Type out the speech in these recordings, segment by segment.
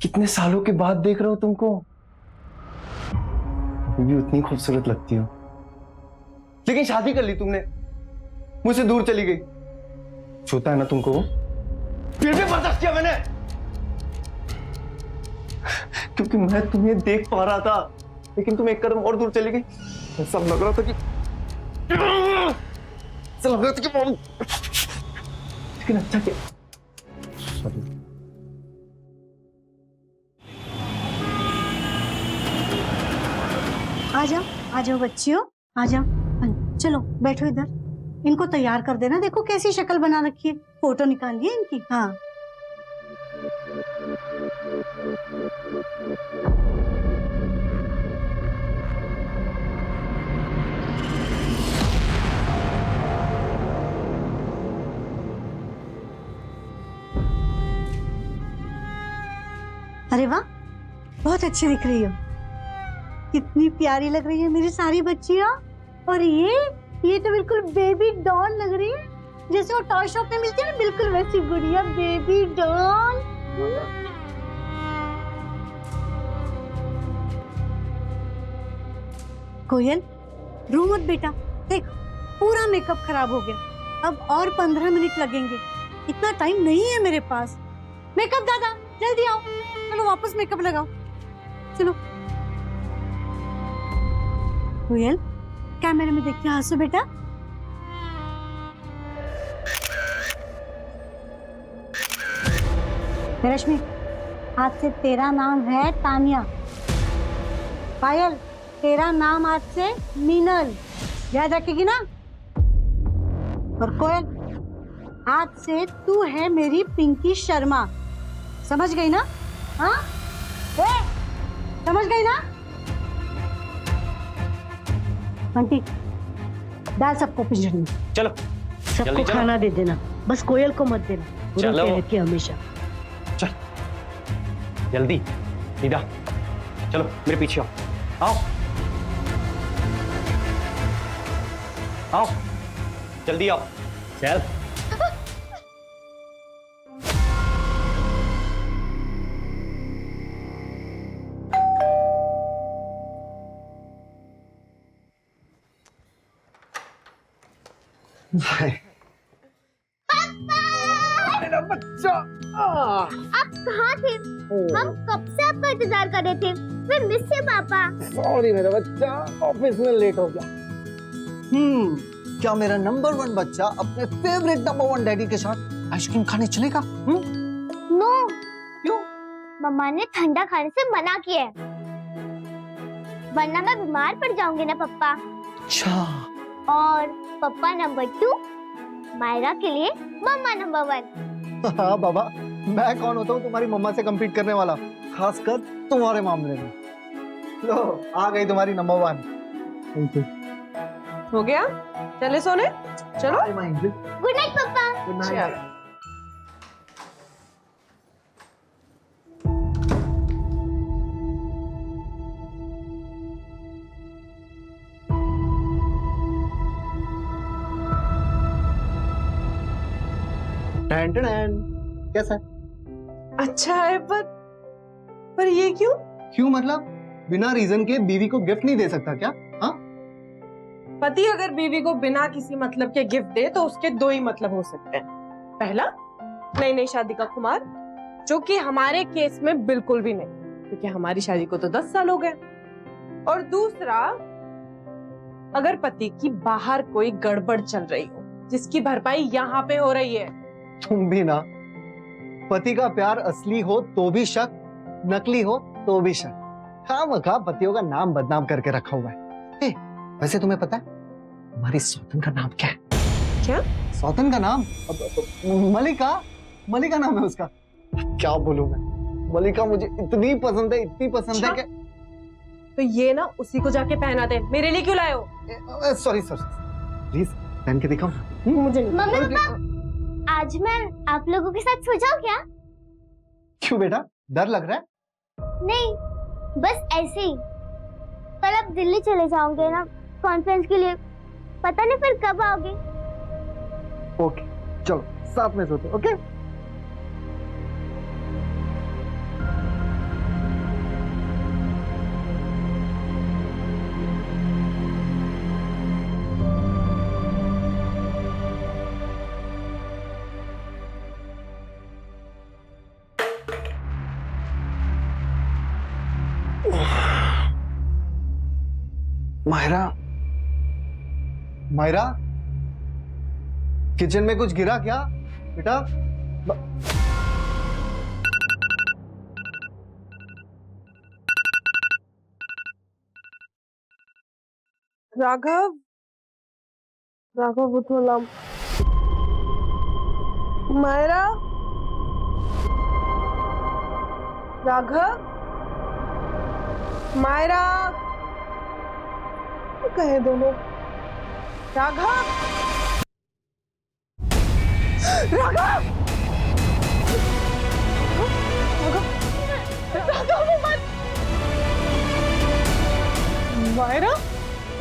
कितने सालों के बाद देख रहा हूं तुमको। तुम भी उतनी खूबसूरत लगती हो, लेकिन शादी कर ली तुमने, मुझसे दूर चली गई। छूता है ना तुमको, फिर भी बर्दाश्त किया मैंने, क्योंकि मैं तुम्हें देख पा रहा था, लेकिन तुम एक कदम और दूर चली गई। ऐसा लग रहा था कि लेकिन अच्छा क्या। सॉरी। आ जाओ बच्चियों, आ जाओ। चलो बैठो इधर। इनको तैयार कर देना, देखो कैसी शक्ल बना रखी है। फोटो निकाल लिए इनकी। हाँ अरे वाह, बहुत अच्छी दिख रही हो। कितनी प्यारी लग रही है मेरी सारी बच्चियां। और ये तो बिल्कुल बेबी डॉल लग रही है, जैसे वो टॉय शॉप में मिलती है ना, बिल्कुल वैसी गुड़िया बेबी डॉल। कोयल, रो मत बेटा, देख पूरा मेकअप खराब हो गया। अब और 15 मिनट लगेंगे, इतना टाइम नहीं है मेरे पास। मेकअप दादा जल्दी आओ, चलो वापस मेकअप लगाओ। चलो कोयल, कैमरे में देख के हंसो बेटा। रश्मि, आज से तेरा नाम है तानिया। पायल, तेरा नाम आज से मीनल, याद रखेगी ना। और कोयल, आज से तू है मेरी पिंकी शर्मा, समझ गई ना। हाँ समझ गई ना। आंटी, डाल सबको पिंजरे में। चलो सबको खाना दे देना, बस कोयल को मत देना, वो रोती रहती है हमेशा। चल जल्दी, नीदा चलो मेरे पीछे आओ। आओ आओ जल्दी आओ। चल मेरा बच्चा, आप कहाँ थे? हम कब से आपका इंतजार कर रहे थे। मैं मिस से पापा। सॉरी मेरा बच्चा, ऑफिस में लेट हो गया। क्या मेरा नंबर 1 बच्चा अपने फेवरेट नंबर 1 डैडी के साथ आइसक्रीम खाने चलेगा? नो, क्यों? मम्मा ने ठंडा खाने से मना किया है, वरना मैं बीमार पड़ जाऊंगी ना पापा। अच्छा। और पापा नंबर 2, मायरा के लिए मम्मा नंबर 1। हाँ बाबा, मैं कौन होता हूँ तुम्हारी मम्मा से कम्पीट करने वाला, खासकर तुम्हारे मामले में। लो आ गई तुम्हारी नंबर 1। Thank you. हो गया, चले सोने। चलो गुड नाइट पापा। Good night. कैसा है? अच्छा है, पर ये क्यों? क्यों मतलब? बिना रीजन के बीवी को गिफ्ट नहीं दे सकता क्या? हाँ, पति अगर बीवी को बिना किसी मतलब के गिफ्ट दे तो उसके 2 ही मतलब हो सकते हैं। पहला, नई नई शादी का खुमार, जो कि हमारे केस में बिल्कुल भी नहीं, क्योंकि हमारी शादी को तो 10 साल हो गए। और दूसरा, अगर पति की बाहर कोई गड़बड़ चल रही हो जिसकी भरपाई यहाँ पे हो रही है। तुम भी ना, पति का प्यार असली हो तो भी शक, नकली हो तो भी शक। खामखा पतियों का नाम बदनाम करके रखा हुआ है। वैसे तुम्हें पता है हमारी सौतन का नाम क्या है? क्या? सौतन का नाम मलिका। मलिका नाम है उसका। क्या बोलूं मैं, मलिका मुझे इतनी पसंद है, इतनी पसंद है कि तो ये ना उसी को जाके पहना दे। मेरे लिए क्यों लाए हो? सॉरी प्लीज पहन के दिखाओ। मुझे मम्मी पापा, आज मैं आप लोगों के साथ सो जाऊं क्या? क्यों बेटा, डर लग रहा है? नहीं, बस ऐसे ही। कल आप दिल्ली चले जाओगे ना कॉन्फ्रेंस के लिए, पता नहीं फिर कब आओगे। ओके चलो साथ में सोते। ओके मायरा, मायरा, किचन में कुछ गिरा क्या बेटा? राघव, राघव उठो ना। मायरा, राघव, मायरा, कहे दोनों। राघव, राघव, राघव, मत। मायरा,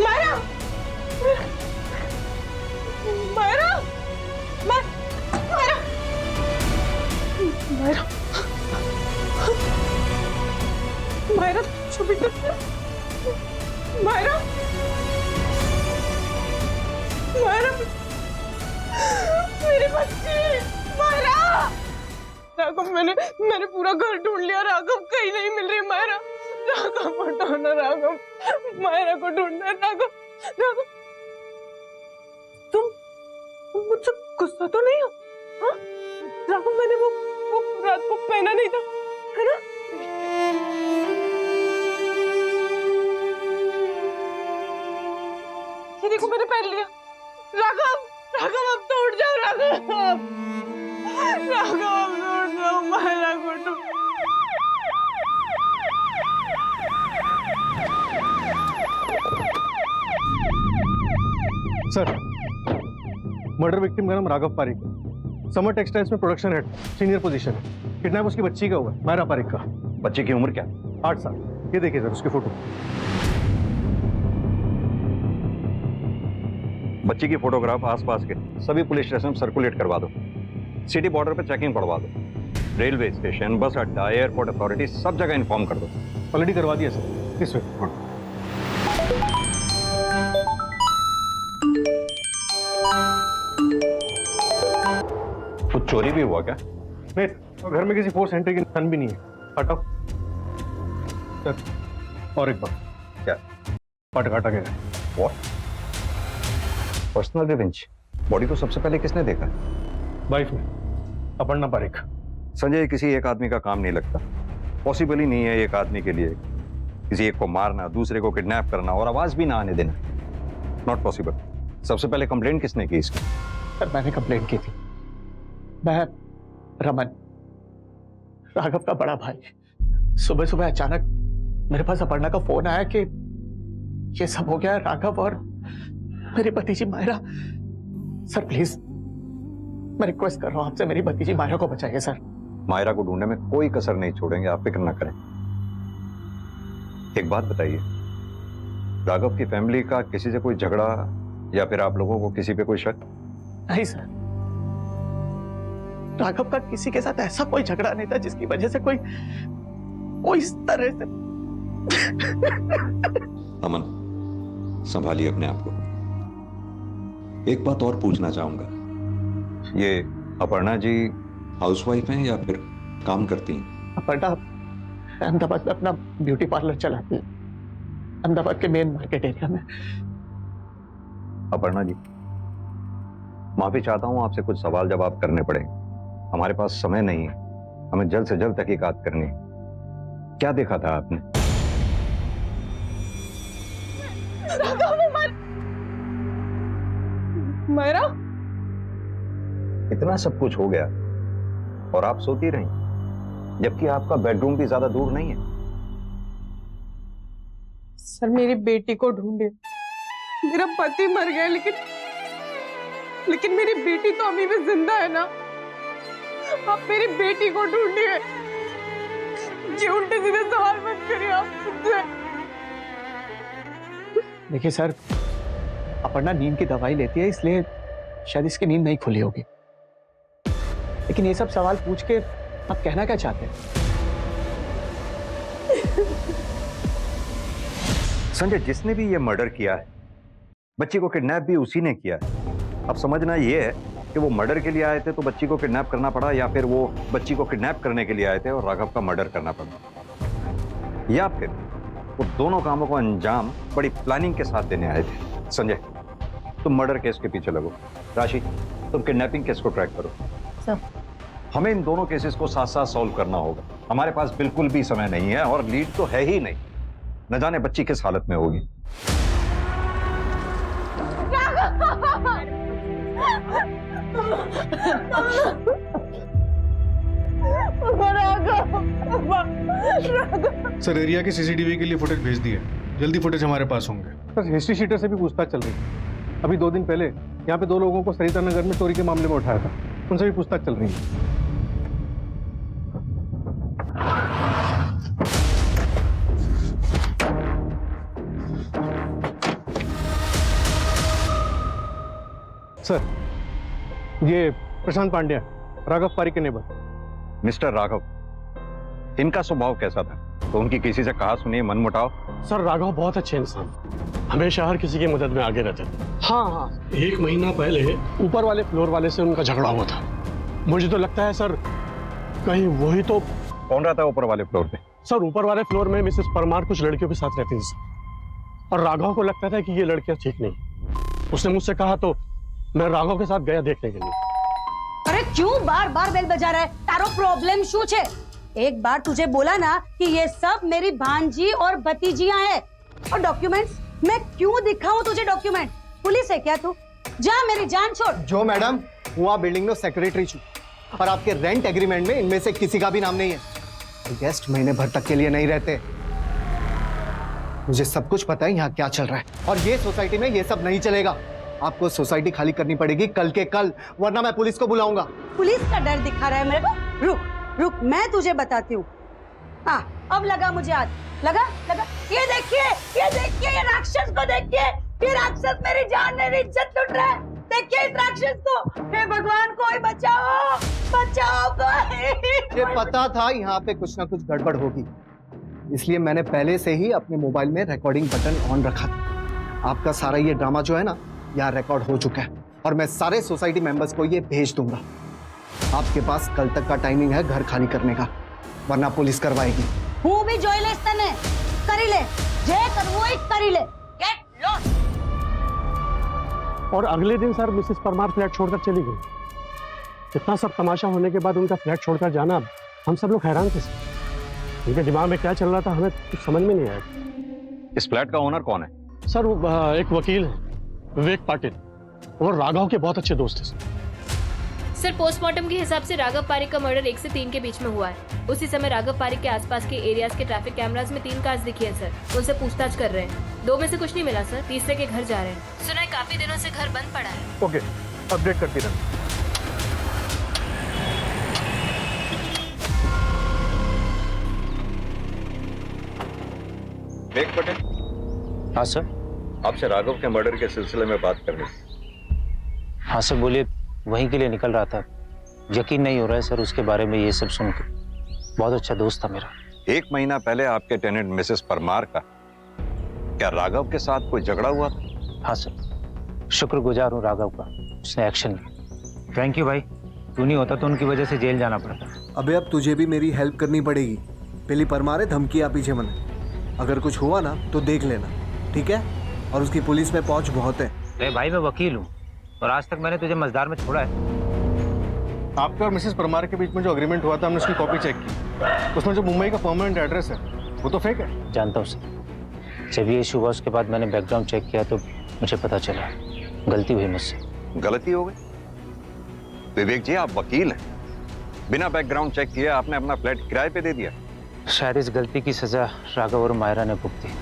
मायरा, मायरा, मायरा, मायरा, मायरा, छुपी तो मायरा, मायरा, मेरी बच्ची, मायरा। राघव, मैंने पूरा घर ढूंढ लिया राघव, कहीं नहीं मिल रही मायरा। राघव हटाओ ना राघव, मायरा को ढूंढना है राघव। राघव, तुम मुझसे गुस्सा तो नहीं हो? हाँ? राघव, मैंने वो रात को पहना नहीं था, है ना? ये देखो मैंने पहन लिया। राघव, राघव अब तो उठ जाओ राघव। राघव अब तो उठ जाओ, मायरा को ढूंढ। सर, मर्डर विक्टिम का नाम राघव पारिक है। समर टेक्सटाइल्स में प्रोडक्शन हेड, सीनियर पोजीशन है। किडनैप उसकी बच्ची का हुआ है, मायरा पारिक का। बच्चे की उम्र क्या? 8 साल। ये देखिए सर उसकी फोटो। बच्ची की फोटोग्राफ आसपास के सभी पुलिस स्टेशन में सर्कुलेट करवा दो। सिटी बॉर्डर पे चेकिंग पड़वा दो। रेलवे स्टेशन, बस अड्डा, एयरपोर्ट अथॉरिटी सब जगह इन्फॉर्म कर दो। ऑलरेडी करवा दिया सर। इस वे। कुछ चोरी भी हुआ क्या? नहीं, घर में किसी फोर्स एंट्री की निशान भी नहीं है। हटाओ सर, और एक बार। क्या? पट काटा गया है। व्हाट? Personal revenge? बॉडी को सबसे पहले किसने देखा? वाइफ ने, अपर्णा पारिक। संजय, किसी एक आदमी का काम नहीं लगता। पॉसिबल ही नहीं है एक आदमी के लिए किसी एक को मारना, दूसरे को किडनैप करना और आवाज भी ना आने देना। Not possible. सबसे पहले कंप्लेंट किसने की इसकी? सर, मैंने कंप्लेंट की थी। मैं रमन, राघव का बड़ा भाई। सुबह सुबह अचानक मेरे पास अपर्णा का फोन आया कि ये सब हो गया। राघव और मेरी भतीजी मायरा। सर प्लीज, मैं रिक्वेस्ट कर रहा हूं आपसे, मेरी भतीजी मायरा को बचाइए सर। मायरा को ढूंढने में कोई कसर नहीं छोड़ेंगे, आप फिक्र ना करें। एक बात बताइए, राघव की फैमिली का किसी से कोई झगड़ा या फिर आप लोगों को किसी पे कोई शक? नहीं सर, राघव का किसी के साथ ऐसा कोई झगड़ा नहीं था जिसकी वजह से कोई इस तरह से। अमन, संभालिए अपने आप को। एक बात और पूछना चाहूंगा, ये अपर्णा जी हाउसवाइफ हैं या फिर काम करती हैं? अपर्णा अहमदाबाद में अपना ब्यूटी पार्लर चलाती है, अहमदाबाद के मेन मार्केट एरिया में। अपर्णा जी, माफी चाहता हूं, आपसे कुछ सवाल जवाब करने पड़े। हमारे पास समय नहीं है, हमें जल्द से जल्द तहकीकात करनी है। क्या देखा था आपने? मायरा, इतना सब कुछ हो गया और आप सोती रही, जबकि आपका बेडरूम भी ज्यादा दूर नहीं है। सर, मेरी बेटी को ढूंढे। मेरा पति मर गया, लेकिन मेरी बेटी तो अभी भी जिंदा है ना। आप मेरी बेटी को ढूंढिए। ये उल्टे सीधे सवाल मत करिए आप मुझसे। देखिए सर, अपर्णा नींद की दवाई लेती है, इसलिए शायद इसकी नींद नहीं खुली होगी। लेकिन ये सब सवाल पूछ के आप कहना क्या चाहते हैं? संजय, जिसने भी ये मर्डर किया है, बच्ची को किडनैप भी उसी ने किया है। अब समझना ये है कि वो मर्डर के लिए आए थे तो बच्ची को किडनैप करना पड़ा, या फिर वो बच्ची को किडनैप करने के लिए आए थे और राघव का मर्डर करना पड़ा, या फिर वो दोनों कामों को अंजाम बड़ी प्लानिंग के साथ देने आए थे। संजय, तुम मर्डर केस के पीछे लगो। राशि, तुम किडनैपिंग केस को ट्रैक करो। सर। हमें इन दोनों केसेस को साथ साथ सॉल्व करना होगा। हमारे पास बिल्कुल भी समय नहीं है और लीड तो है ही नहीं। न जाने बच्ची किस हालत में होगी। सर, एरिया के सीसीटीवी के लिए फुटेज भेज दिए। जल्दी फुटेज हमारे पास होंगे। सर, हिस्ट्री शीटर से भी पूछताछ चल रही है। अभी 2 दिन पहले यहाँ पे 2 लोगों को सरिता नगर में चोरी के मामले में उठाया था। उनसे भी पूछताछ चल रही है। सर, ये प्रशांत पांड्या, राघव पारिक के नेबर। मिस्टर राघव, इनका स्वभाव कैसा था? तो उनकी किसी से कहा सुनी मनमुटाव? सर, राघव बहुत अच्छे इंसान, हमेशा हर किसी की मदद में आगे रहते थे। हाँ, 1 महीना पहले ऊपर वाले फ्लोर वाले से उनका झगड़ा हुआ था। मुझे तो लगता है सर, कहीं वही तो। कौन रहता है ऊपर वाले फ्लोर पे? सर, ऊपर वाले फ्लोर में मिसेस परमार कुछ लड़कियों के साथ रहती थी और राघव को लगता था कि ये लड़कियां ठीक नहीं। उसने मुझसे कहा तो मैं राघव के साथ गया देखने के लिए। अरे क्यों बार बार बेल बजा रहा है? तारो प्रॉब्लम शू छे? एक बार तुझे बोला ना कि ये सब मेरी भांजी और भतीजियां हैं। और डॉक्यूमेंट्स मैं क्यों दिखाऊं तुझे डॉक्यूमेंट? पुलिस है क्या तू? जा मेरी जान छोड़। जो मैडम, हुआ बिल्डिंग में सेक्रेटरी छू और आपके रेंट एग्रीमेंट में इनमें से किसी का भी नाम नहीं है। गेस्ट महीने भर तक के लिए नहीं रहते। मुझे सब कुछ पता है यहाँ क्या चल रहा है और ये सोसाइटी में ये सब नहीं चलेगा। आपको सोसाइटी खाली करनी पड़ेगी कल के कल, वरना मैं पुलिस को बुलाऊंगा। पुलिस का डर दिखा रहा है मेरे को? रुक रुक, मैं तुझे बताती हूँ। हाँ, अब लगा मुझे हाथ। लगा लगा। ये देखिए, ये राक्षस को देखिए। ये राक्षस मेरी जान मेरी इज्जत लूट रहा है। देखिए इस राक्षस को। हे भगवान, कोई बचाओ, बचाओ कोई। मुझे पता था यहाँ पे कुछ ना कुछ गड़बड़ होगी, इसलिए मैंने पहले से ही अपने मोबाइल में रिकॉर्डिंग बटन ऑन रखा था। आपका सारा ये ड्रामा जो है ना, यहाँ रिकॉर्ड हो चुका है और मैं सारे सोसाइटी मेंबर्स को ये भेज दूंगा। आपके पास कल तक का टाइमिंग है घर खाली करने का, वरना पुलिस करवाएगी। हूँ भी जोइलेस तने करी ले, जे करवो ही करी ले। Get lost. और अगले दिन सर मिसेस परमार फ्लैट छोड़कर चली गई। इतना सब तमाशा होने के बाद उनका फ्लैट छोड़कर जाना, हम सब लोग हैरान थे सर। उनके दिमाग में क्या चल रहा था हमें कुछ समझ में नहीं आया। इस फ्लैट का ओनर कौन है? सर, वो एक वकील है, विवेक पाटिल। वो राघव के बहुत अच्छे दोस्त हैं सर। पोस्टमार्टम के हिसाब से राघव पारिक का मर्डर 1 से 3 के बीच में हुआ है। उसी समय राघव पारिक के आसपास के एरियाज के ट्रैफिक कैमरास में 3 कार्स दिखी है सर। उनसे पूछताछ कर रहे हैं। 2 में से कुछ नहीं मिला सर। तीसरे के घर जा रहे हैं। सुना है काफी दिनों से घर बंद पड़ा है। ओके, अपडेट करती रहना। विवेक पटेल। हाँ सर। आपसे राघव के मर्डर के सिलसिले में बात करनी। हाँ सर, बोलिए। वहीं के लिए निकल रहा था। यकीन नहीं हो रहा है सर उसके बारे में ये सब सुनकर। बहुत अच्छा दोस्त था मेरा। 1 महीना पहले आपके टेनेंट मिसेस परमार का क्या राघव के साथ कोई झगड़ा हुआ था? हाँ सर, शुक्रगुजार हूँ राघव का, उसने एक्शन लिया। थैंक यू भाई, तू नहीं होता तो उनकी वजह से जेल जाना पड़ता। अबे अब तुझे भी मेरी हेल्प करनी पड़ेगी। पहली परमार है, धमकी आप पीछे मना। अगर कुछ हुआ ना तो देख लेना, ठीक है? और उसकी पुलिस में पहुंच बहुत है। अरे भाई, मैं वकील हूँ और आज तक मैंने तुझे मजदार में छोड़ा है। आपके और मिसेस परमार के बीच में जो एग्रीमेंट हुआ था, हमने उसकी कॉपी चेक की। उसमें जो मुंबई का परमानेंट एड्रेस है वो तो फेक है। जानता हूँ सर। जब ये इशू हुआ उसके बाद मैंने बैकग्राउंड चेक किया तो मुझे पता चला गलती हुई मुझसे। गलती हो गई? विवेक जी, आप वकील हैं, बिना बैकग्राउंड चेक किए आपने अपना फ्लैट किराए पे दे दिया। शायद इस गलती की सजा राघव और मायरा ने भुगती।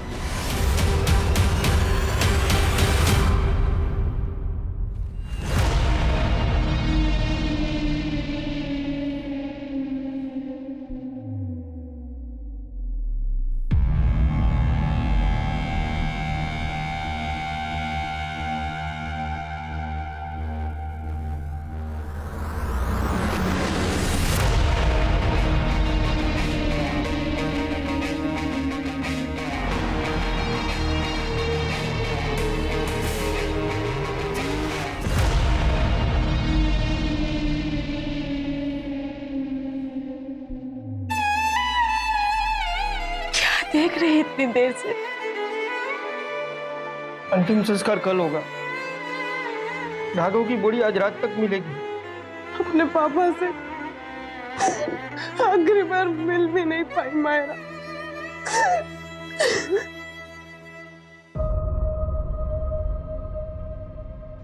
देख रही इतनी देर से। अंतिम संस्कार कल होगा। राघव की बॉडी आज रात तक मिलेगी। अपने पापा से आखिरी बार मिल भी नहीं पाई मायरा।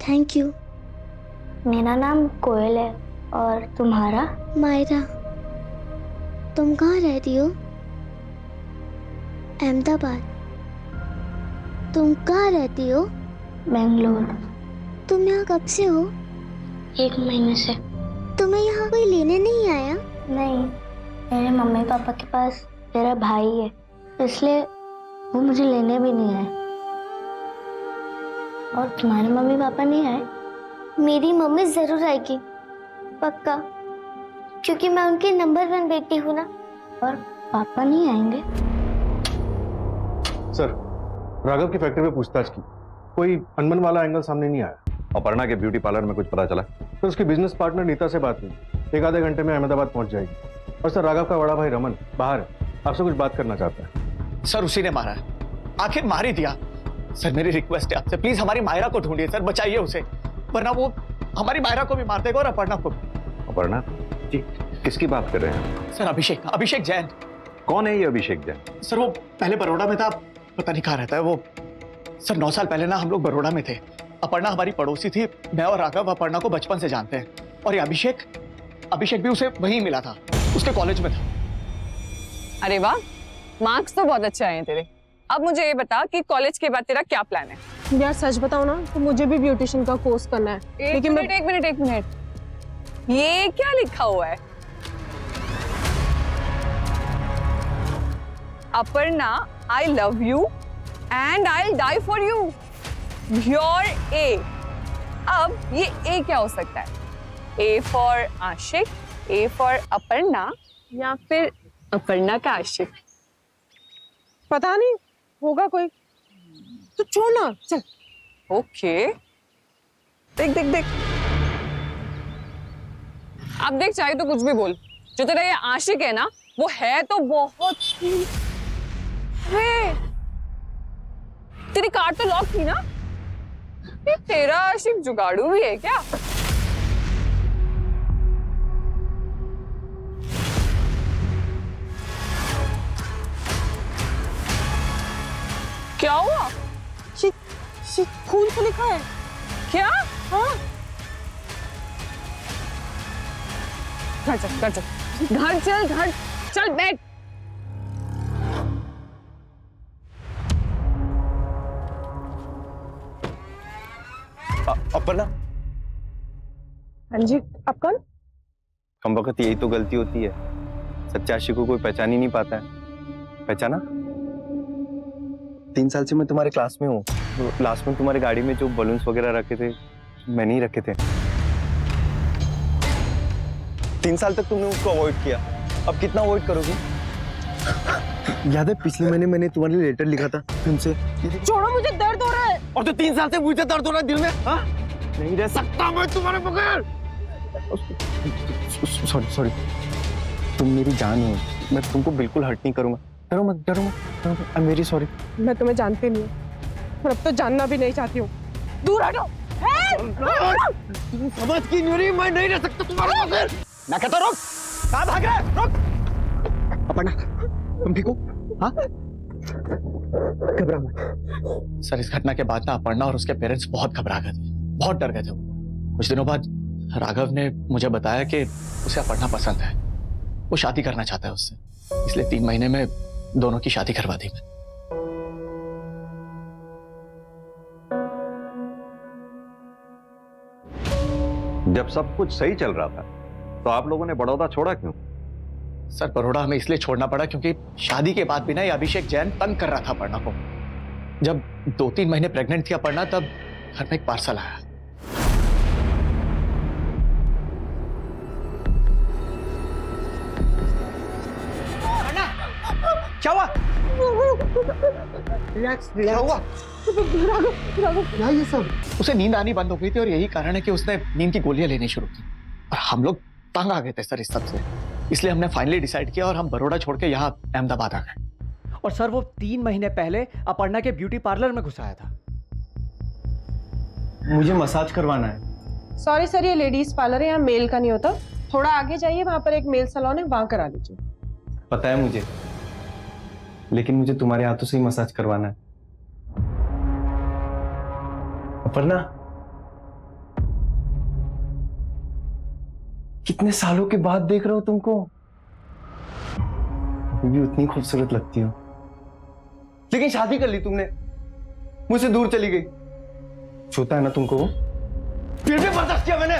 Thank you. मेरा नाम कोयल है और तुम्हारा? मायरा। तुम कहाँ रहती हो? अहमदाबाद। तुम कहाँ रहती हो? बेंगलोर। तुम यहाँ कब से हो? 1 महीने से। तुम्हें यहाँ कोई लेने नहीं आया? नहीं, मेरे मम्मी पापा के पास मेरा भाई है, इसलिए वो मुझे लेने भी नहीं आए। और तुम्हारे मम्मी पापा नहीं आए? मेरी मम्मी जरूर आएगी, पक्का, क्योंकि मैं उनकी नंबर 1 बेटी हूँ ना। और पापा नहीं आएंगे? सर, राघव की फैक्ट्री में पूछताछ की, कोई अनबन वाला एंगल सामने नहीं आया। अपर्णा के ब्यूटी पार्लर में कुछ पता चला? तो उसकी बिजनेस पार्टनर नीता से बात हुई, 1 आधे घंटे में अहमदाबाद पहुंच जाएगी। और सर, राघव का बड़ा भाई रमन बाहर है, आपसे कुछ बात करना चाहता है। सर उसी ने मारा है, आखिर मार ही दिया। सर मेरी रिक्वेस्ट है आपसे, प्लीज हमारी मायरा को ढूंढिए सर, बचाइए उसे, वरना वो हमारी मायरा को भी मार देगा और अपर्णा को भी। अपर्णा जी, किसकी बात कर रहे हैं? सर अभिषेक जैन। कौन है ये अभिषेक जैन? सर वो पहले बड़ौदा में था, पता नहीं कहाँ रहता है वो। सर 9 साल पहले ना हम लोग बड़ौदा में थे, अपर्णा हमारी पड़ोसी थी। मैं और राघव अपर्णा को बचपन से जानते हैं, और ये अभिषेक भी उसे वहीं मिला था, उसके कॉलेज में था। अरे वाह, मार्क्स तो बहुत अच्छे आए हैं तेरे। अब मुझे ये बता कि कॉलेज के बाद तेरा क्या प्लान है? यार सच बताओ ना, तो मुझे भी ब्यूटिशियन का कोर्स करना है। एक मिनट, ये क्या लिखा हुआ है? Aparna, I love you and I will die for you. Your A. अब ये ए क्या हो सकता है? ए फॉर आशिक, ए फॉर अपर्णा, या फिर अपर्णा का आशिक? पता नहीं, होगा कोई। तो छोड़ ना, चल। ओके, देख अब देख, चाहे तो कुछ भी बोल, जो तेरा ये आशिक है ना, वो है तो बहुत ही। तेरी कार तो लॉक थी ना? ये तेरा आशिक जुगाड़ू भी है क्या? क्या हुआ? खून से लिखा है क्या? हाँ। घर चल बैठ। अपर्णा। हाँ जी, आप कौन? कम वक्त यही तो गलती होती है, सच्चे आशिक को कोई पहचान ही नहीं पाता है। पहचाना? 3 साल से मैं तुम्हारे क्लास में हूँ। तो लास्ट में तुम्हारी गाड़ी में जो बलून्स वगैरह रखे थे, मैंने ही रखे थे। 3 साल तक तुमने उसको अवॉइड किया, अब कितना अवॉइड करोगी? याद है पिछले महीने मैंने तुम्हारे लिए लेटर लिखा था तुमसे? छोड़ो, मुझे दर्द हो रहा है। और तो 3 साल से मुझे दर्द हो रहा है दिल में। हाँ? नहीं रह सकता मैं तुम्हारे बगैर। सॉरी, तुम मेरी जान हो, मैं तुमको बिल्कुल हर्ट नहीं करूंगा। डरो मत। I am very sorry. मैं तुम्हें जानती नहीं हूँ, और अब तो जानना भी नहीं चाहती हूँ। दूर हटो। तुम समझ की नहीं रही, मैं नहीं रह सकता तुम्हारे बगैर। मैं कहता रुक, कहाँ भाग रहा है? रुक। अपर्णा, तुम ठीक हो? हाँ? घबरा मत। सर इस घटना के बाद ना अपर्णा और उसके पेरेंट्स बहुत घबरा गए थे, बहुत डर गए थे वो। कुछ दिनों बाद राघव ने मुझे बताया कि उसे अपर्णा पसंद है, वो शादी करना चाहता है उससे, इसलिए 3 महीने में दोनों की शादी करवा दी मैं। जब सब कुछ सही चल रहा था तो आप लोगों ने बड़ौदा छोड़ा क्यों? सर बड़ौदा हमें इसलिए छोड़ना पड़ा क्योंकि शादी के बाद भी ना ये अभिषेक जैन तंग कर रहा था अपर्णा को। जब 2-3 महीने प्रेग्नेंट थी अपर्णा, तब घर में एक पार्सल आया। क्या हुआ? रिलैक्स। क्या हुआ? क्या ये सब? उसे नींद आनी बंद हो गई थी और यही कारण है कि उसने नींद की गोलियां लेनी शुरू की। और हम लोग तंग आ गए थे सर इस सब से, इसलिए हमने फाइनली डिसाइड किया और हम बड़ौदा छोड़ के यहाँ अहमदाबाद आ गए। और सर वो 3 महीने पहले अपर्णा के ब्यूटी पार्लर में घुसाया था। मुझे मसाज करवाना है। सॉरी सर, ये लेडीज पार्लर है, यहाँ मेल का नहीं होता। थोड़ा आगे जाइए, वहां पर एक मेल सैलून है, वहां करा लीजिए। पता है मुझे, लेकिन मुझे तुम्हारे हाथों से ही मसाज करवाना है। अपर्णा, कितने सालों के बाद देख रहा हूं तुमको। अभी भी उतनी खूबसूरत लगती हो, लेकिन शादी कर ली तुमने, मुझसे दूर चली गई। छूता है ना तुमको वो? फिर भी बर्दाश्त किया मैंने,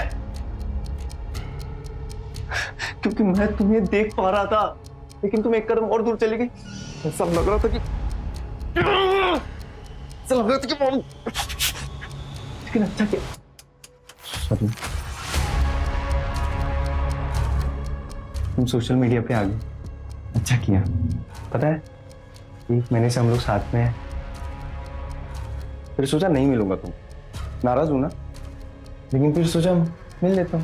क्योंकि मैं तुम्हें देख पा रहा था, लेकिन तुम एक कदम और दूर चली गई। ऐसा लग रहा था कि लेकिन अच्छा किया। सॉरी, तुम सोशल मीडिया पे आ गए, अच्छा किया। पता है, 1 महीने से हम लोग साथ में हैं। फिर सोचा नहीं मिलूंगा, तुम नाराज हूं ना, लेकिन फिर सोचा मिल लेता हूं।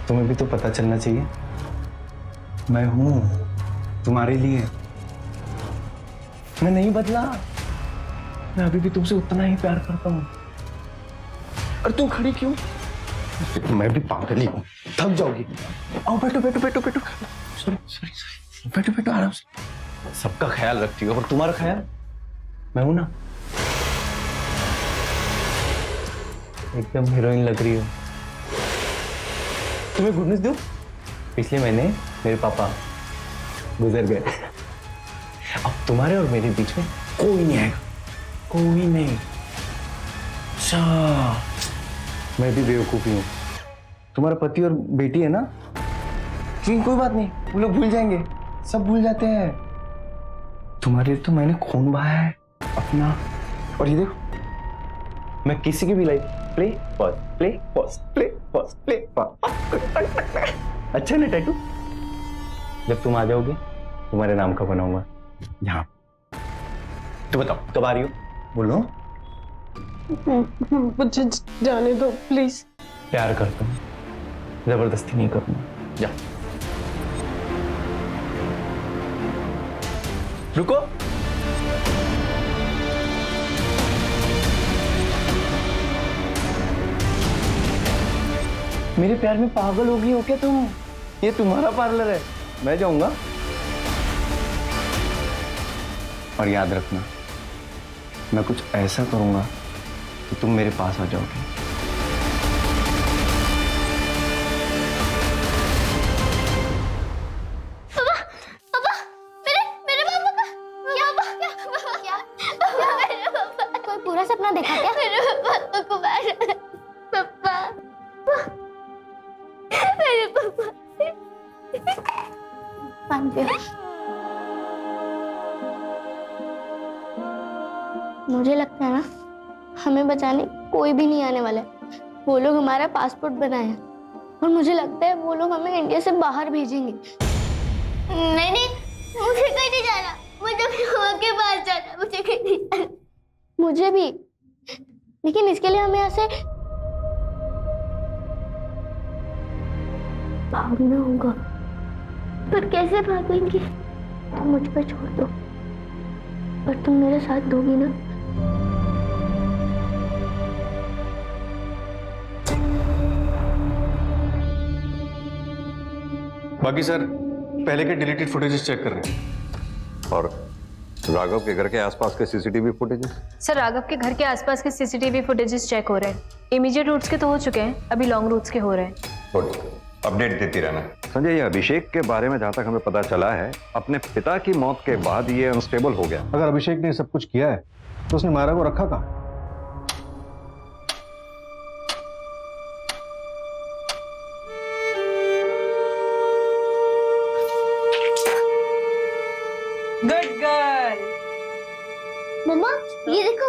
तुम्हें भी तो पता चलना चाहिए, मैं हूं तुम्हारे लिए। मैं नहीं बदला, मैं अभी भी तुमसे उतना ही प्यार करता हूं। और तुम खड़ी क्यों? मैं भी पागल ही हूं। थक जाओगी। आओ, बैठो बैठो बैठो बैठो। सॉरी सॉरी सॉरी, बैठो बैठो आराम से। सबका ख्याल रखती हो, और तुम्हारा ख्याल मैं हूं ना। एकदम हीरोइन लग रही हो। तुम्हें गुड न्यूज़ दूं? पिछले महीने मेरे पापा गुजर गए। अब तुम्हारे और मेरे बीच में कोई नहीं आएगा, कोई नहीं। अच्छा, मैं भी बेवकूफी हूँ। तुम्हारा पति और बेटी है ना, लेकिन कोई बात नहीं, वो लोग भूल जाएंगे, सब भूल जाते हैं। तुम्हारे लिए तो मैंने खून बहाया है अपना। और ये देखो, मैं किसी की भी life play pause play pause play pause play pause. अच्छा ना टैटू? जब तुम आ जाओगे, तुम्हारे नाम का बनाऊंगा यहाँ। तो बताओ कब आ रही हो? बोलो। मुझे जाने दो प्लीज। प्यार करता हूँ, जबरदस्ती नहीं करूंगा। जा। रुको। मेरे प्यार में पागल हो गई हो क्या तुम? ये तुम्हारा पार्लर है, मैं जाऊंगा। और याद रखना, मैं कुछ ऐसा करूंगा कि तुम मेरे पास आ जाओगे। पापा, मेरे पापा का क्या मेरे पापा कोई पूरा सपना देखा क्या? मेरे पापा को पापा, मेरे पापा मानते हो? मुझे लगता है ना, हमें बचाने कोई भी नहीं आने वाला है। वो लोग हमारा पासपोर्ट बनाए हैं, और मुझे लगता है वो लोग हमें इंडिया से बाहर भेजेंगे। नहीं नहीं, मुझे कहीं नहीं जाना, मुझे अपनी माँ के पास जाना, मुझे कहीं नहीं जाना। मुझे भी, लेकिन इसके लिए हमें ऐसे भागना होगा। पर कैसे भागेंगे? तुम मुझ पर छोड़ दो, पर तुम मेरा साथ दोगी ना? बाकी सर पहले के डिलीटेड फुटेजेस चेक कर रहे हैं। और राघव के घर के आसपास के सीसीटीवी फुटेजेस? सर राघव के घर के आसपास के सीसीटीवी फुटेजेस चेक हो रहे हैं। इमीडिएट रूट्स के तो हो चुके हैं, अभी लॉन्ग रूट्स के हो रहे हैं। गुड, अपडेट देती रहना। संजय, ये अभिषेक के बारे में जहां तक हमें पता चला है, अपने पिता की मौत के बाद ये अनस्टेबल हो गया। अगर अभिषेक ने सब कुछ किया है तो उसने मायरा को रखा कहाँ? Good girl. मम्मा, ये देखो,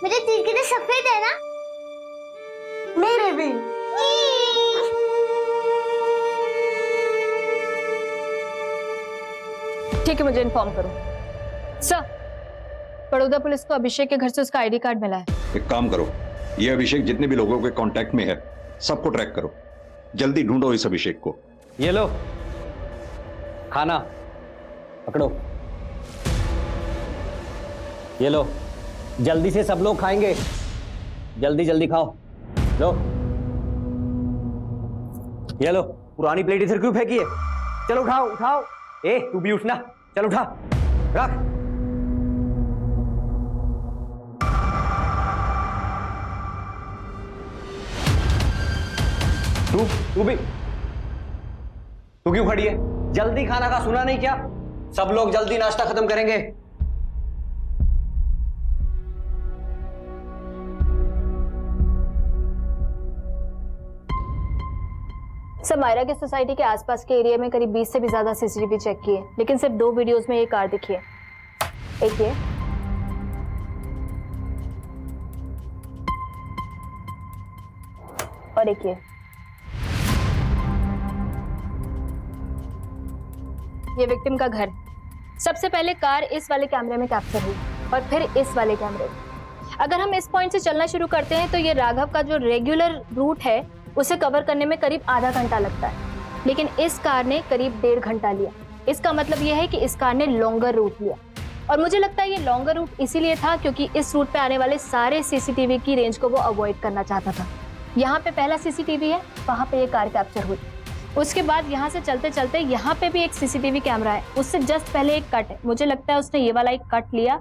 मेरे तीर कितने सफेद है ना? मेरे भी। ठीक है, मुझे इन्फॉर्म करो। सर, बड़ौदा पुलिस को अभिषेक के घर से उसका आईडी कार्ड मिला है। एक काम करो, ये अभिषेक जितने भी लोगों के कांटेक्ट में है, सबको ट्रैक करो। जल्दी ढूंढो इस अभिषेक को। ये लो खाना, पकड़ो। ये लो, जल्दी से सब लोग खाएंगे, जल्दी जल्दी खाओ। लो, ये लो, पुरानी प्लेट इधर क्यों फेंकी है? चलो उठाओ उठाओ। ए तू भी उठना, चल उठा, रख। तू भी, तू क्यों खड़ी है? जल्दी खाना का सुना नहीं क्या? सब लोग जल्दी नाश्ता खत्म करेंगे। सर, मायरा की सोसाइटी के आसपास के एरिया में करीब 20 से भी ज्यादा सीसीटीवी चेक किए, लेकिन सिर्फ 2 वीडियोस में ये कार दिखी है। एक ये और एक ये विक्टिम का घर। सबसे पहले कार इस वाले कैमरे में कैप्चर हुई और फिर इस वाले कैमरे में। अगर हम इस पॉइंट से चलना शुरू करते हैं तो ये राघव का जो रेगुलर रूट है उसे कवर करने में करीब आधा घंटा लगता है, लेकिन इस कार ने करीब 1.5 घंटा लिया। इसका मतलब यह है कि इस कार ने लॉन्गर रूट लिया, और मुझे लगता है ये लॉन्गर रूट इसीलिए था क्योंकि इस रूट पे आने वाले सारे सीसीटीवी की रेंज को वो अवॉइड करना चाहता था। यहाँ पे पहला सीसीटीवी है, वहाँ पे ये कार कैप्चर हुई। उसके बाद यहाँ से चलते चलते यहाँ पे भी एक सीसीटीवी कैमरा है, उससे जस्ट पहले एक कट है। मुझे लगता है उसने ये वाला एक कट लिया।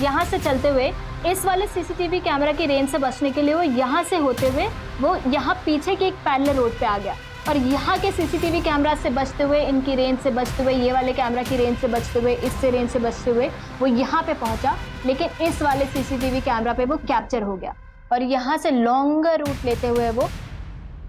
यहाँ से चलते हुए इस वाले सीसीटीवी कैमरा की रेंज से बचने के लिए वो यहाँ से होते हुए वो यहाँ पीछे के एक पैरेलल रोड पे आ गया, और यहाँ के सीसीटीवी कैमरा से बचते हुए, इनकी रेंज से बचते हुए, ये वाले कैमरा की रेंज से बचते हुए, इससे रेंज से बचते हुए वो यहाँ पे पहुंचा, लेकिन इस वाले सीसीटीवी कैमरा पे वो कैप्चर हो गया, और यहाँ से लॉन्गर रूट लेते हुए वो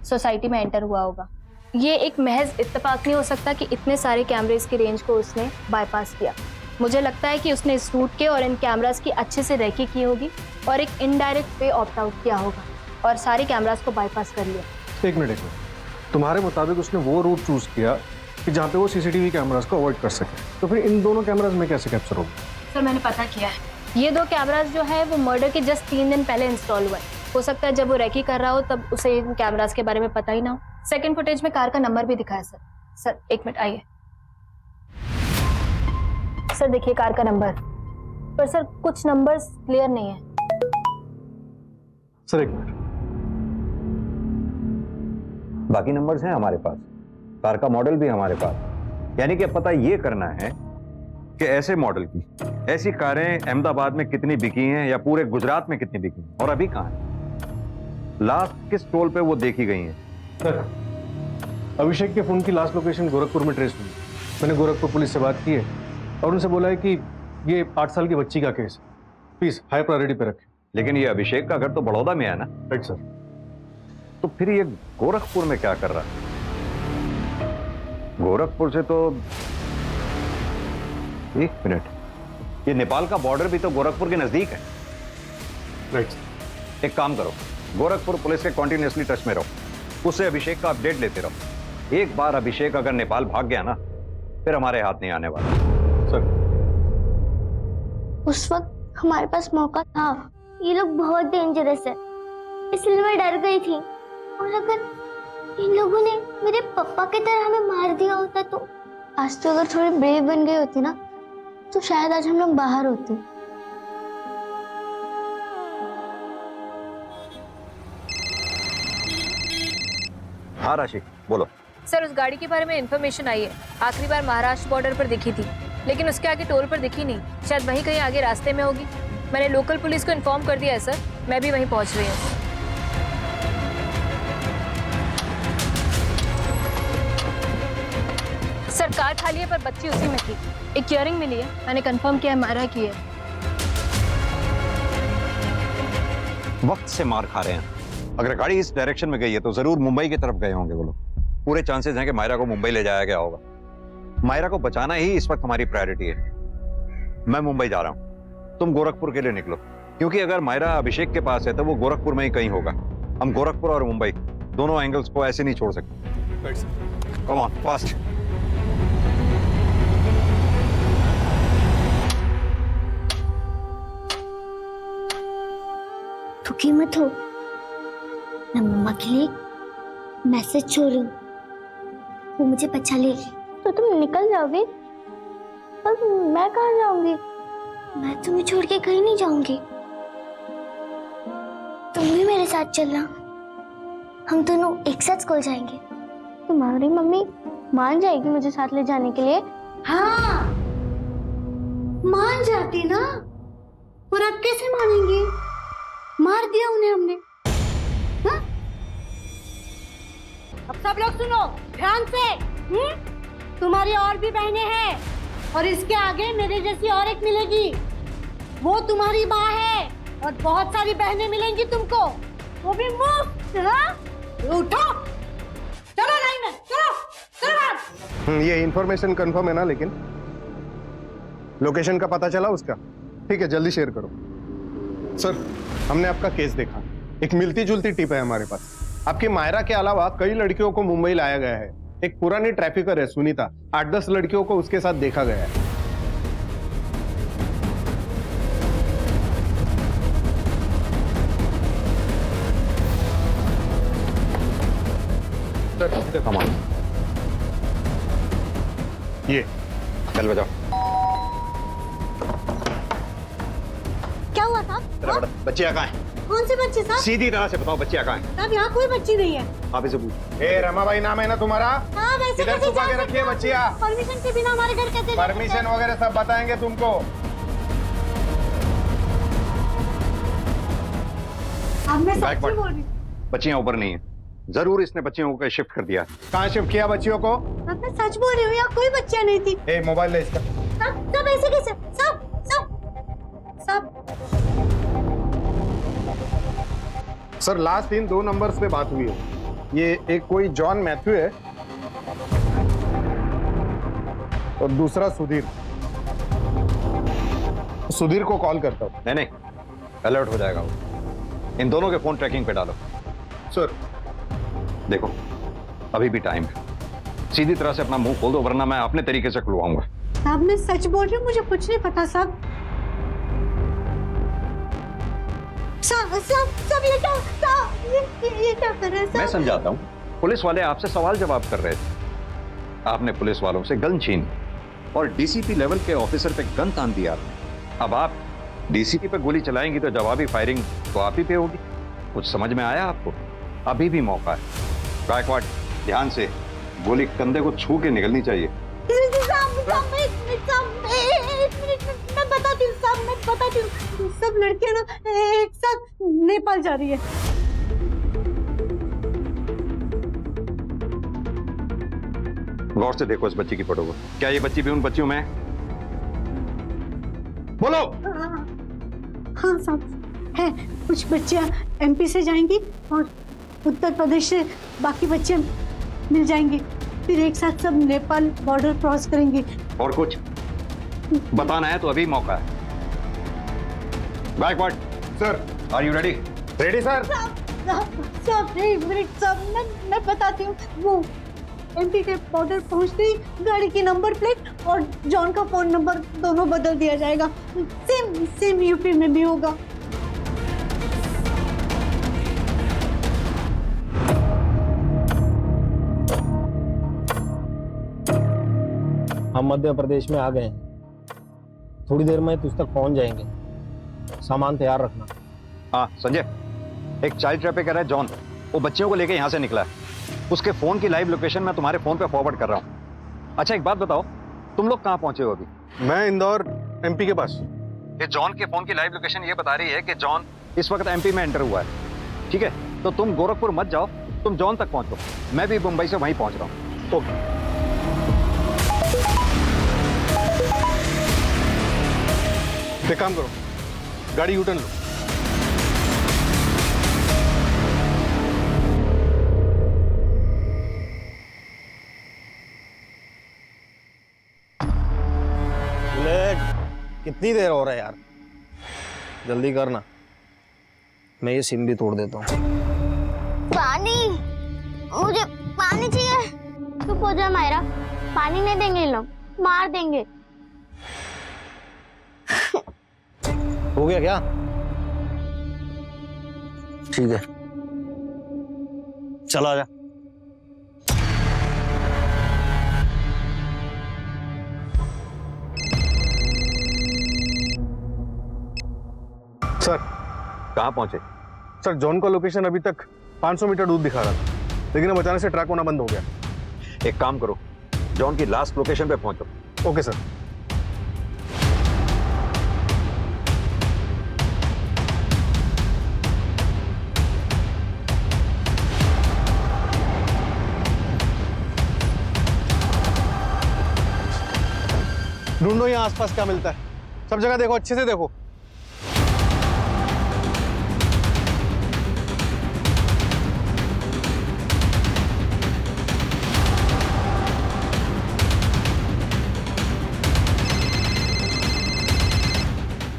सोसाइटी में एंटर हुआ होगा। ये एक महज इत्तेफाक नहीं हो सकता कि इतने सारे कैमरेज की रेंज को उसने बाईपास किया। मुझे लगता है कि उसने इस रूट के और इन कैमरास की अच्छे से रेकी की होगी और एक इनडायरेक्ट वे ऑप्ट आउट किया होगा और सारे कैमरास को बाईपास कर लिया। एक मिनट, तुम्हारे मुताबिक उसने वो रूट चूज किया कि जहाँ पे वो सीसीटीवी कैमरास को अवॉइड कर सके, तो फिर इन दोनों कैमरास में कैसे कैप्चर होगा? सर, मैंने पता किया है, ये 2 कैमरास जो है वो मर्डर के जस्ट 3 दिन पहले इंस्टॉल हुआ है। हो सकता है जब वो रेकी कर रहा हो तब उसे इन कैमरास के बारे में पता ही ना हो। सेकंड फुटेज में कार का नंबर भी दिखा है सर। सर एक मिनट आइए। सर देखिए कार का नंबर, पर सर कुछ नंबर्स क्लियर नहीं है। सर एक मिनट, बाकी नंबर्स हैं हमारे पास, कार का मॉडल भी हमारे पास। यानी कि अब पता ये करना है कि ऐसे मॉडल की ऐसी कारें अहमदाबाद में कितनी बिकी हैं या पूरे गुजरात में कितनी बिकी हैं और अभी कहाँ हैं, लास्ट किस टोल पे वो देखी गई हैं। सर अभिषेक के फोन की लास्ट लोकेशन गोरखपुर में ट्रेस हुई। मैंने गोरखपुर पुलिस से बात की है और उनसे बोला है कि ये 8 साल की बच्ची का केस है, प्लीज हाई प्रायोरिटी पे रखें। लेकिन ये अभिषेक का घर तो बड़ौदा में है ना? Right sir. तो फिर ये गोरखपुर में क्या कर रहा है? गोरखपुर से तो 1 मिनट, ये नेपाल का बॉर्डर भी तो गोरखपुर के नजदीक है। राइट। एक काम करो, गोरखपुर पुलिस के कॉन्टिन्यूसली टच में रहो, उससे अभिषेक का अपडेट लेते रहो। एक बार अभिषेक अगर नेपाल भाग गया ना, फिर हमारे हाथ नहीं आने वाला। सर उस वक्त हमारे पास मौका था, ये लोग बहुत डेंजरस है, इसलिए मैं डर गई थी। और अगर इन लोगों ने मेरे पापा की तरह हमें मार दिया होता तो आज तो अगर थोड़ी ब्रेव बन गई होती ना तो शायद आज हम लोग बाहर होते। हाँ राशि बोलो। सर उस गाड़ी के बारे में इंफॉर्मेशन आई है, आखिरी बार महाराष्ट्र बॉर्डर पर दिखी थी, लेकिन उसके आगे टोल पर दिखी नहीं, शायद वहीं कहीं आगे रास्ते में होगी। मैंने लोकल पुलिस को इन्फॉर्म कर दिया है सर, मैं भी वहीं पहुंच रही हूँ। सर कार खाली है पर बच्ची उसी में थी। एक इयरिंग मिली है, मैंने कंफर्म किया है मायरा की है। वक्त से मार खा रहे हैं। अगर गाड़ी इस डायरेक्शन में गई है तो जरूर मुंबई की तरफ गए होंगे वो लोग। पूरे चांसेस हैं कि मायरा को मुंबई ले जाया गया होगा। मायरा को बचाना ही इस वक्त हमारी प्रायोरिटी है। मैं मुंबई जा रहा हूं, तुम गोरखपुर के लिए निकलो, क्योंकि अगर मायरा अभिषेक के पास है तो वो गोरखपुर में ही कहीं होगा। हम गोरखपुर और मुंबई दोनों एंगल्स को ऐसे नहीं छोड़ सकते। Come on fast. दुखी मत हो, मैं मम्मा के लिए मैसेज छोड़ रही हूँ, वो मुझे बचा लेगी। तो तुम निकल जाओगे और मैं कहाँ जाऊंगी? मैं तुम्हें छोड़ के कहीं नहीं जाऊंगी, तुम भी मेरे साथ चलना। हम दोनों एक साथ स्कूल जाएंगे। तुम्हारी मम्मी मान जाएगी मुझे साथ ले जाने के लिए? हाँ, मान जाती ना, और अब कैसे मानेंगी? मार दिया उन्हें हमने। हाँ? अब सब लोग सुनो ध्यान से। तुम्हारी और भी बहनें हैं, और इसके आगे मेरे जैसी और एक मिलेगी, वो तुम्हारी माँ है, और बहुत सारी बहनें मिलेंगी तुमको, वो भी मुफ्त। हाँ? उठो, चलो लाइन में, चलो चलो। ये इंफॉर्मेशन कंफर्म है ना? लेकिन लोकेशन का पता चला उसका? ठीक है, जल्दी शेयर करो। सर, हमने आपका केस देखा, एक मिलती जुलती टिप है हमारे पास। आपकी मायरा के अलावा कई लड़कियों को मुंबई लाया गया है। एक पुरानी ट्रैफिकर है सुनीता, 8-10 लड़कियों को उसके साथ देखा गया है। कमाल। ये चल बजाओ। क्या हुआ साहब? बच्चियां कहाँ हैं? कौन सी बच्ची साहब? सीधी तरह से बताओ, बच्चियां कहाँ हैं? साहब यहाँ कोई बच्ची नहीं है। आप इसे पूछो। रमाबाई नाम है ना तुम्हारा? हाँ, वैसे इधर कैसे छुपा जा के सकते रखिए हो? बच्चियां। परमिशन के बिना हमारे घर कैसे? परमिशन वगैरह सब बताएंगे तुमको। अब मैं सच बोल रही हूँ। बच्चियां ऊपर नहीं है, जरूर इसने बच्चियों को शिफ्ट कर दिया। कहाँ शिफ्ट किया बच्चियों को? अब मैं सच बोल रही हूँ, यहाँ कोई बच्चियाँ नहीं थी। मोबाइल ले इसका। सब ऐसे कैसे? सब सर, लास्ट इन 2 नंबर्स पे बात हुई है। ये एक कोई जॉन मैथ्यू है और दूसरा सुधीर। सुधीर को कॉल करता हूँ। नहीं, अलर्ट हो जाएगा वो। इन दोनों के फोन ट्रैकिंग पे डालो। सर देखो, अभी भी टाइम है, सीधी तरह से अपना मुंह खोल दो, वरना मैं अपने तरीके से खुलवाऊंगा। साहब मैं सच बोल रही हूँ, मुझे कुछ नहीं पता साहब। सब ये क्या कर रहे हैं साहब? मैं समझाता हूँ। पुलिस वाले आपसे सवाल जवाब कर रहे थे, आपने पुलिस वालों से गन छीनी और डीसीपी लेवल के ऑफिसर पे गन तान दिया आपने। अब आप डीसीपी पे गोली चलाएंगी तो जवाबी फायरिंग तो आप ही पे होगी। कुछ समझ में आया आपको? अभी भी मौका है। गायकवाड़, ध्यान से, गोली कंधे को छू के निकलनी चाहिए। मैं बताती हूँ। सब लड़कियां ना एक साथ नेपाल जा रही है। गौर से देखो इस बच्ची की फोटो को। क्या ये बच्ची भी उन बच्चियों में है? बोलो। हाँ साहब है, कुछ बच्चियां एमपी से जाएंगी और उत्तर प्रदेश से बाकी बच्चियां मिल जाएंगी, फिर एक साथ सब नेपाल बॉर्डर क्रॉस करेंगी। और कुछ बताना है तो अभी मौका है। Gaikwad sir, are you ready? Ready sir. सब एक मिनट सब मैं बताती हूँ। वो एमपी के बॉर्डर पहुँचते ही गाड़ी की नंबर प्लेट और जॉन का फोन नंबर दोनों बदल दिया जाएगा। सेम यूपी में भी होगा। हम मध्य प्रदेश में आ गए हैं, थोड़ी देर में तुझ तक पहुंच जाएंगे, सामान तैयार रखना। हाँ संजय, एक चाइल्ड ट्रैफिकर है जॉन, वो बच्चियों को लेके यहाँ से निकला है। उसके फोन की लाइव लोकेशन मैं तुम्हारे फोन पे फॉरवर्ड कर रहा हूँ। अच्छा एक बात बताओ, तुम लोग कहाँ पहुंचे हो अभी? मैं इंदौर एमपी के पास। ये जॉन के फोन की लाइव लोकेशन ये बता रही है कि जॉन इस वक्त एमपी में एंटर हुआ है। ठीक है, तो तुम गोरखपुर मत जाओ, तुम जॉन तक पहुंचो, मैं भी मुंबई से वहीं पहुंच रहा हूँ। ओके। एक काम करो, गाड़ी यूटर्न लो। कितनी देर हो रहा है यार, जल्दी करना, मैं ये सिम भी तोड़ देता हूँ। पानी, मुझे पानी चाहिए। चुप हो जा मायरा, पानी नहीं देंगे ये लोग, मार देंगे। हो गया क्या? ठीक है, चला जा। सर कहाँ पहुंचे? सर जॉन का लोकेशन अभी तक 500 मीटर दूर दिखा रहा था, लेकिन अब अचानक से ट्रैक होना बंद हो गया। एक काम करो, जॉन की लास्ट लोकेशन पे पहुंचो। Okay sir. ढूंढो यहाँ आसपास क्या मिलता है, सब जगह देखो, अच्छे से देखो।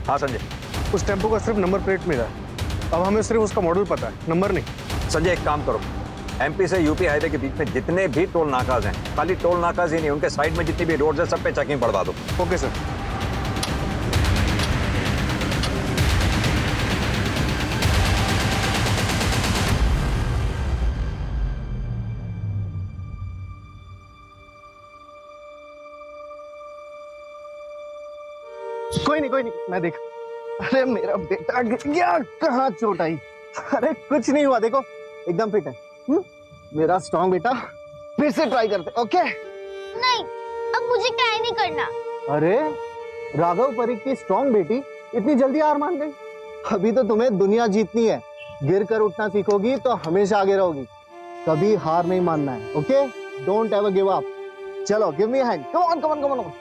हाँ संजय। उस टेम्पो का सिर्फ नंबर प्लेट मिला है, अब हमें सिर्फ उसका मॉडल पता है, नंबर नहीं। संजय एक काम करो, एमपी से यूपी हाईवे के बीच में जितने भी टोल नाकाज हैं, खाली टोल नाकाज ही नहीं, उनके साइड में जितनी भी रोड्स हैं सब पे चेकिंग बढ़वा दो। Okay sir. कोई नहीं, मैं देख। अरे मेरा बेटा गया, कहाँ चोट आई? अरे कुछ नहीं हुआ, देखो एकदम फिट है। मेरा स्ट्रॉन्ग बेटा, फिर से ट्राई करते। ओके नहीं, अब मुझे ट्राई नहीं करना। अरे राघव परीख की स्ट्रॉन्ग बेटी इतनी जल्दी हार मान गई? अभी तो तुम्हें दुनिया जीतनी है। गिर कर उठना सीखोगी तो हमेशा आगे रहोगी, कभी हार नहीं मानना है। Okay, don't ever give up. चलो give me hand, come on come on come on.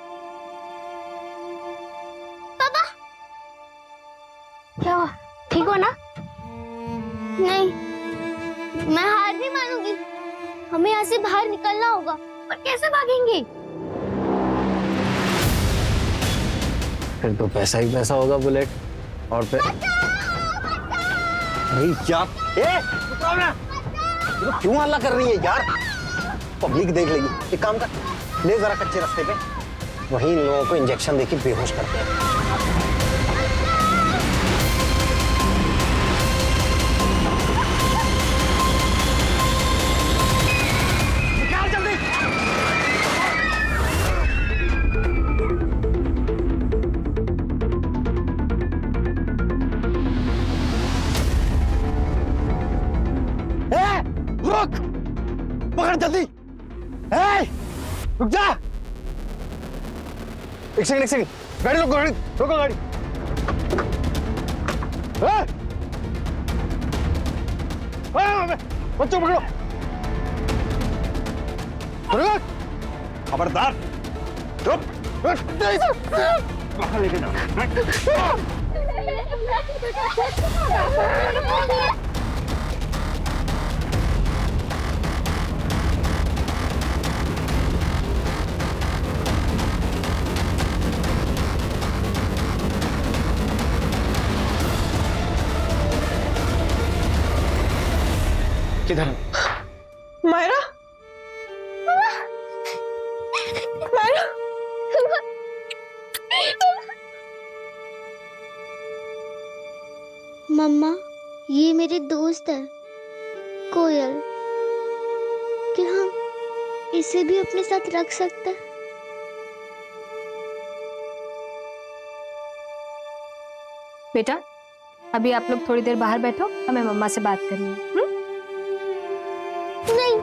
क्या हुआ? ठीक हो ना? नहीं, मैं हार नहीं मानूंगी। हमें यहाँ से बाहर निकलना होगा, पर कैसे भागेंगे? फिर तो पैसा ही पैसा होगा बुलेट, और फिर अरे यार, रुको ना, तो क्यों हल्ला कर रही है यार? पब्लिक देख लेगी। एक काम कर, ले जरा कच्चे रास्ते पे, वहीं लोगों को इंजेक्शन देके बेहोश करते हैं। पकड़ जल्दी। रुक जा। एक सेकंड, गाड़ी रोको गाड़ी। बच्चों पकड़ो। खबरदार, चुप। बाहर लेके जाओ। किधर? मायरा, मायरा, मम्मा, ये मेरे दोस्त है कोयल। क्या हम इसे भी अपने साथ रख सकते हैं? बेटा, अभी आप लोग थोड़ी देर बाहर बैठो, हमें मम्मा से बात करनी है। नहीं,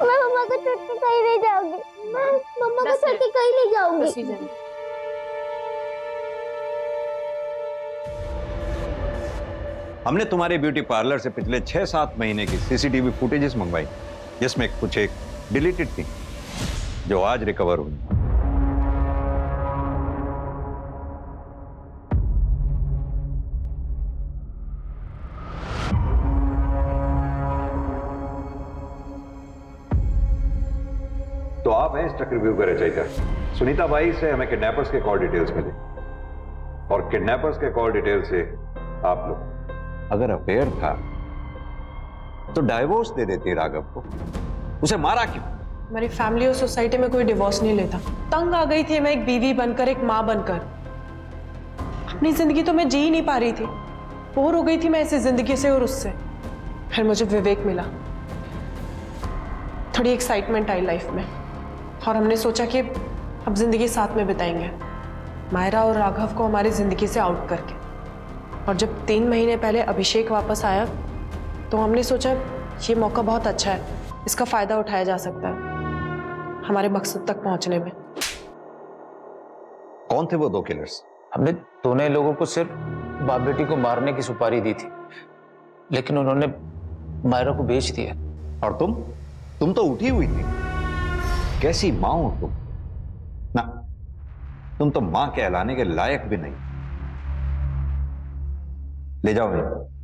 मैं मम्मा को छोड़ के कहीं नहीं जाऊंगी। मैं मम्मा को छोड़ के कहीं नहीं जाऊंगी। हमने तुम्हारे ब्यूटी पार्लर से पिछले 6-7 महीने की सीसीटीवी फुटेजेस मंगवाई, जिसमें कुछ एक डिलीटेड थी जो आज रिकवर हुई। तो आप हैं इस चक्रव्यूह के रचयिता। सुनीता बाई से हमें किडनैपर्स के कॉल डिटेल्स मिले, और किडनैपर्स के कॉल डिटेल से आप लोग, अगर अफेयर था तो डाइवोर्स दे देती राघव को, उसे मारा क्यों? हमारी फैमिली और सोसाइटी में कोई डिवोर्स नहीं लेता। तंग आ गई थी मैं एक बीवी बनकर, एक माँ बनकर। अपनी जिंदगी तो मैं जी ही नहीं पा रही थी, बोर हो गई थी मैं ऐसी जिंदगी से और उससे। फिर मुझे विवेक मिला, थोड़ी एक्साइटमेंट आई लाइफ में, और हमने सोचा कि अब जिंदगी साथ में बिताएंगे, मायरा और राघव को हमारी जिंदगी से आउट करके। और जब 3 महीने पहले अभिषेक वापस आया तो हमने सोचा ये मौका बहुत अच्छा है, इसका फायदा उठाया जा सकता है हमारे मकसद तक पहुंचने में। कौन थे वो 2 किलर्स? हमने दोनों ही लोगों को सिर्फ बाप बेटी को मारने की सुपारी दी थी, लेकिन उन्होंने मायरा को बेच दिया। और तुम तो उठी हुई थी। कैसी मां हो तुम? ना, तुम तो मां कहलाने के लायक भी नहीं। ले जाओ भैया।